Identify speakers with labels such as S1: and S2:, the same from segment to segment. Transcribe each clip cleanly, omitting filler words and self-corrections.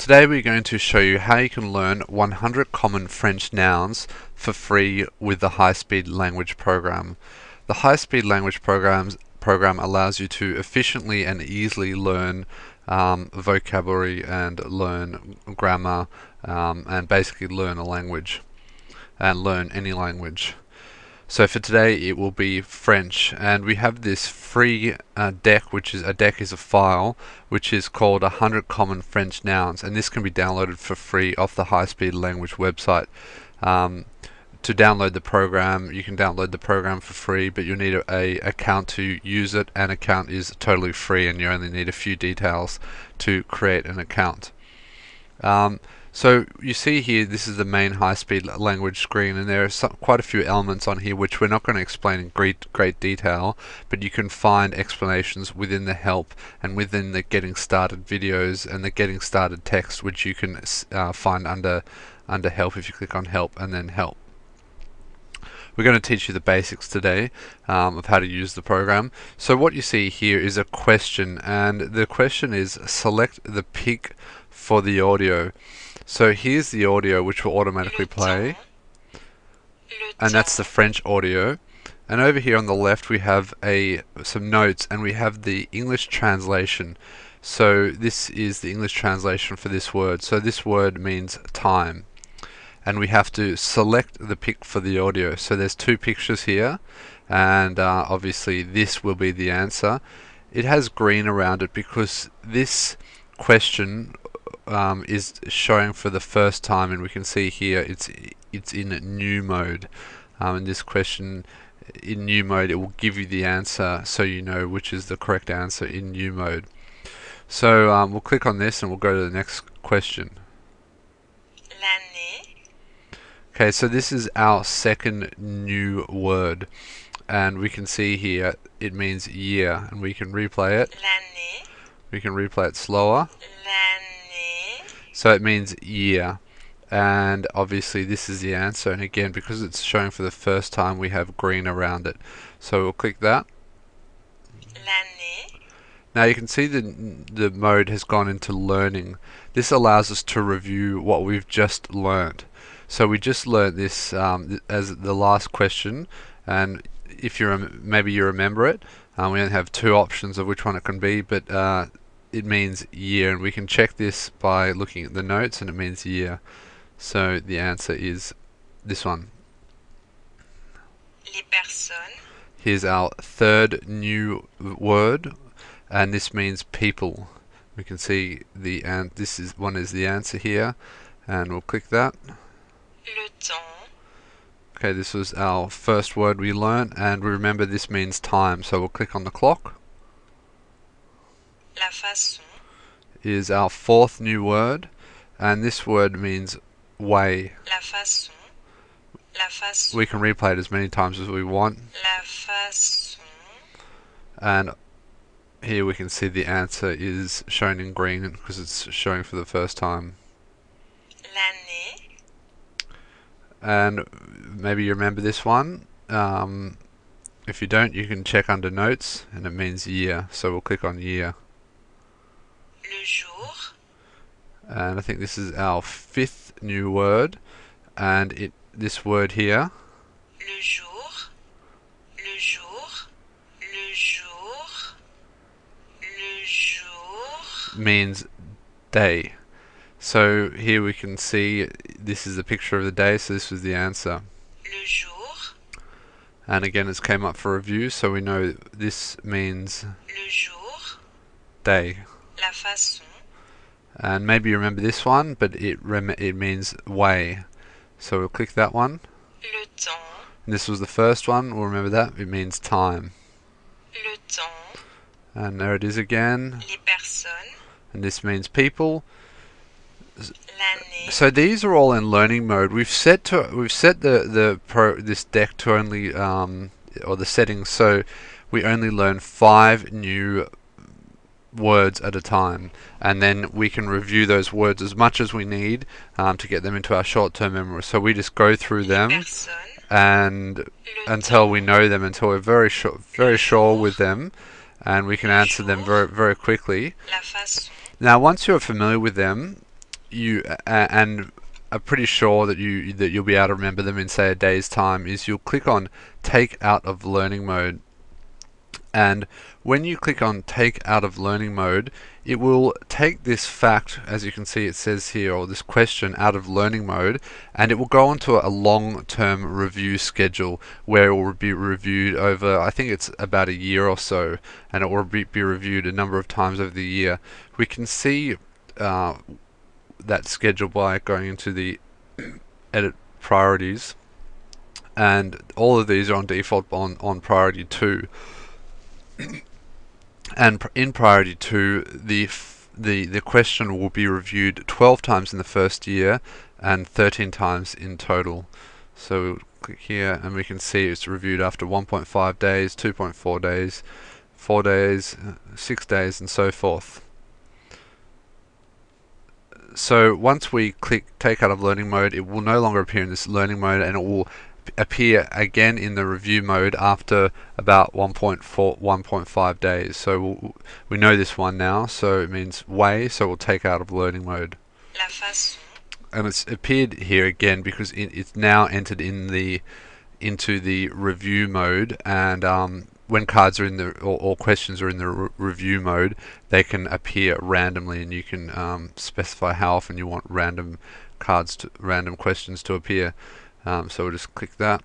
S1: Today we're going to show you how you can learn 100 common French nouns for free with the HighSpeedLanguage program. The HighSpeedLanguage program allows you to efficiently and easily learn vocabulary and learn grammar and basically learn a language and learn any language. So for today it will be French, and we have this free deck, which is a file which is called 100 Common French Nouns, and this can be downloaded for free off the HighSpeedLanguage website. To download the program, you can download the program for free, but you'll need a account to use it. An account is totally free and you only need a few details to create an account. So you see here, this is the main HighSpeedLanguage screen, and there are quite a few elements on here which we're not going to explain in great detail, but you can find explanations within the help and within the getting started videos and the getting started text, which you can find under help if you click on help and then help. We're going to teach you the basics today of how to use the program. So what you see here is a question, and the question is select the pick for the audio. So here's the audio which will automatically play, and that's the French audio. And over here on the left we have some notes, and we have the English translation. So this is the English translation for this word. So this word means time, and we have to select the pick for the audio. So there's two pictures here, and obviously this will be the answer. It has green around it because this question is showing for the first time, and we can see here it's in new mode. In this question, in new mode, it will give you the answer so you know which is the correct answer in new mode. So we'll click on this and we'll go to the next question. Okay, so this is our second new word, and we can see here it means year, and we can replay it. We can replay it slower. So it means year, and obviously this is the answer, and again, because it's showing for the first time, we have green around it. So we'll click that. Now you can see the mode has gone into learning. This allows us to review what we've just learned. So we just learned this as the last question, and if maybe you remember it, we only have two options of which one it can be, but it means year, and we can check this by looking at the notes, and it means year. So the answer is this one.
S2: Les personnes.
S1: Here's our third new word, and this means people. We can see this one is the answer here, and we'll click that.
S2: Le temps.
S1: Okay, this was our first word we learned, and remember this means time, so we'll click on the clock.
S2: La façon.
S1: Is our fourth new word, and this word means way.
S2: La façon. La façon.
S1: We can replay it as many times as we want.
S2: La façon.
S1: And here we can see the answer is shown in green because it's showing for the first time.
S2: L'année.
S1: And maybe you remember this one. If you don't, you can check under notes, and it means year, so we'll click on year.
S2: Le jour.
S1: And I think this is our fifth new word, and this word here.
S2: Le jour. Le jour. Le jour. Le jour.
S1: Means day. So here we can see this is a picture of the day, so this was the answer.
S2: Le jour.
S1: And again, it's came up for review, so we know this means
S2: Le jour.
S1: day.
S2: La façon.
S1: And maybe you remember this one, but it means way. So we'll click that one.
S2: Le temps.
S1: And this was the first one, we'll remember that, it means time.
S2: Le temps.
S1: And there it is again.
S2: Les personnes.
S1: And this means people.
S2: L'année.
S1: So these are all in learning mode. We've set this deck to only or the settings so we only learn 5 new words at a time, and then we can review those words as much as we need to get them into our short-term memory. So we just go through them and until we know them, until we're very sure with them, and we can answer them very quickly.
S2: La façon.
S1: Now once you're familiar with them, and are pretty sure that you'll be able to remember them in, say, a day's time, is you'll click on Take Out of Learning Mode. And when you click on Take Out of Learning Mode, it will take this fact, as you can see it says here, or this question, out of learning mode, and it will go onto a long-term review schedule where it will be reviewed over, I think it's about a year or so, and it will be reviewed a number of times over the year. We can see that schedule by going into the Edit Priorities, and all of these are on default on Priority 2. And in Priority 2, the question will be reviewed 12 times in the first year and 13 times in total. So we'll click here and we can see it's reviewed after 1.5 days, 2.4 days, 4 days, 6 days, and so forth. So once we click Take Out of Learning Mode, it will no longer appear in this learning mode, and it will appear again in the review mode after about 1.5 days. So we know this one now, so it means way, so we'll take out of learning mode.
S2: La façon.
S1: And it's appeared here again because it's now entered into the review mode, and when cards are in the or questions are in the review mode, they can appear randomly, and you can specify how often you want random questions to appear. So we'll just click that.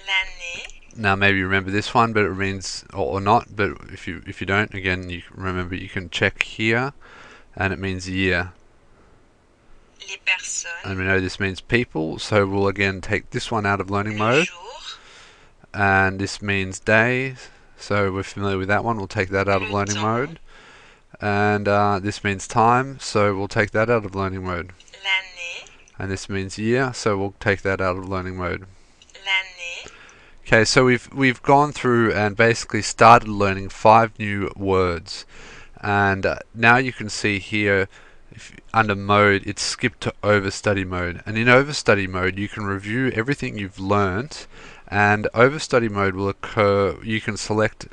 S2: L'année.
S1: Now maybe you remember this one, but it means or not. But if you don't, again, you remember, you can check here, and it means year.
S2: Les personnes.
S1: And we know this means people, so we'll again take this one out of learning
S2: Le
S1: mode.
S2: jour.
S1: And this means day, so we're familiar with that one. We'll take that out of
S2: Le
S1: learning
S2: temps.
S1: mode. And this means time, so we'll take that out of learning mode.
S2: L'année.
S1: And this means year, so we'll take that out of learning mode.
S2: L'année.
S1: Okay, so we've gone through and basically started learning 5 new words, and now you can see here, under mode, it's skipped to overstudy mode. And in overstudy mode, you can review everything you've learnt, and overstudy mode will occur. You can select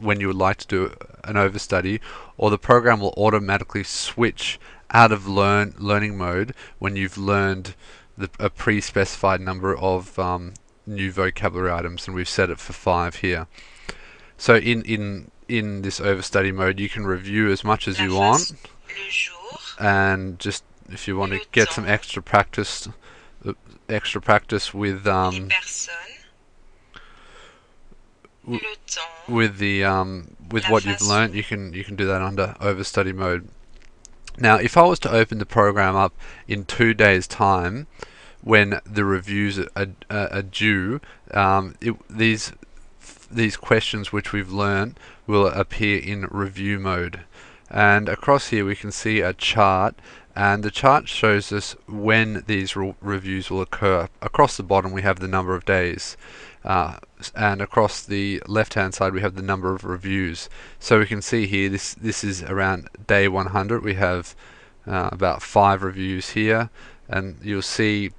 S1: when you would like to do an overstudy, or the program will automatically switch out of learning mode when you've learned a pre-specified number of new vocabulary items, and we've set it for 5 here. So in this overstudy mode, you can review as much as you want,
S2: Le jour.
S1: and just if you want to get some extra practice with
S2: Les personnes. Le temps.
S1: with what you've learned, you can do that under overstudy mode. Now, if I was to open the program up in 2 days' time, when the reviews are due, these questions which we've learned will appear in review mode. And across here we can see a chart, and the chart shows us when these reviews will occur. Across the bottom we have the number of days, and across the left hand side we have the number of reviews. So we can see here this is around day 100. We have about 5 reviews here, and you'll see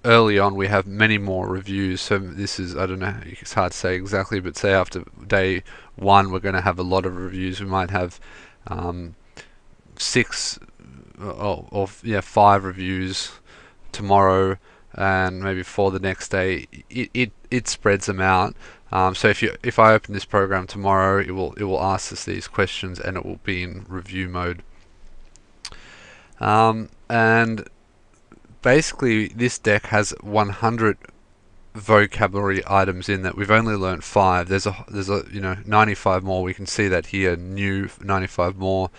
S1: early on we have many more reviews. So this is, I don't know, it's hard to say exactly, but say after day 1 we're going to have a lot of reviews. We might have 5 reviews tomorrow, and maybe 4 the next day. It spreads them out. So if I open this program tomorrow, it will ask us these questions, and it will be in review mode. And basically this deck has 100 vocabulary items in that. We've only learnt 5. There's a 95 more. We can see that here, new 95 more,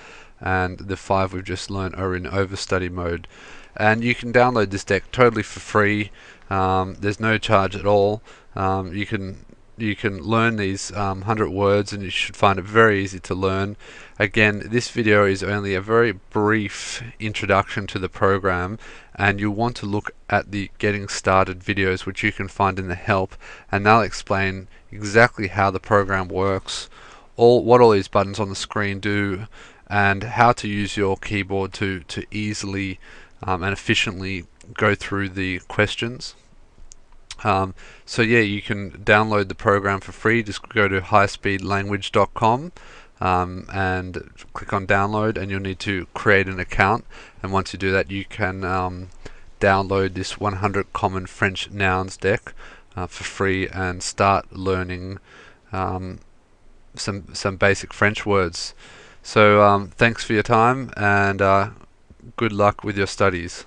S1: and the 5 we've just learnt are in overstudy mode. And you can download this deck totally for free. There's no charge at all. You can learn these 100 words, and you should find it very easy to learn. Again, this video is only a very brief introduction to the program, and you'll want to look at the getting started videos, which you can find in the help, and they'll explain exactly how the program works, what all these buttons on the screen do, and how to use your keyboard to easily and efficiently go through the questions. So yeah, you can download the program for free. Just go to HighSpeedLanguage.com, and click on download, and you'll need to create an account. And once you do that, you can download this 100 Common French Nouns deck for free and start learning some basic French words. So thanks for your time, and good luck with your studies.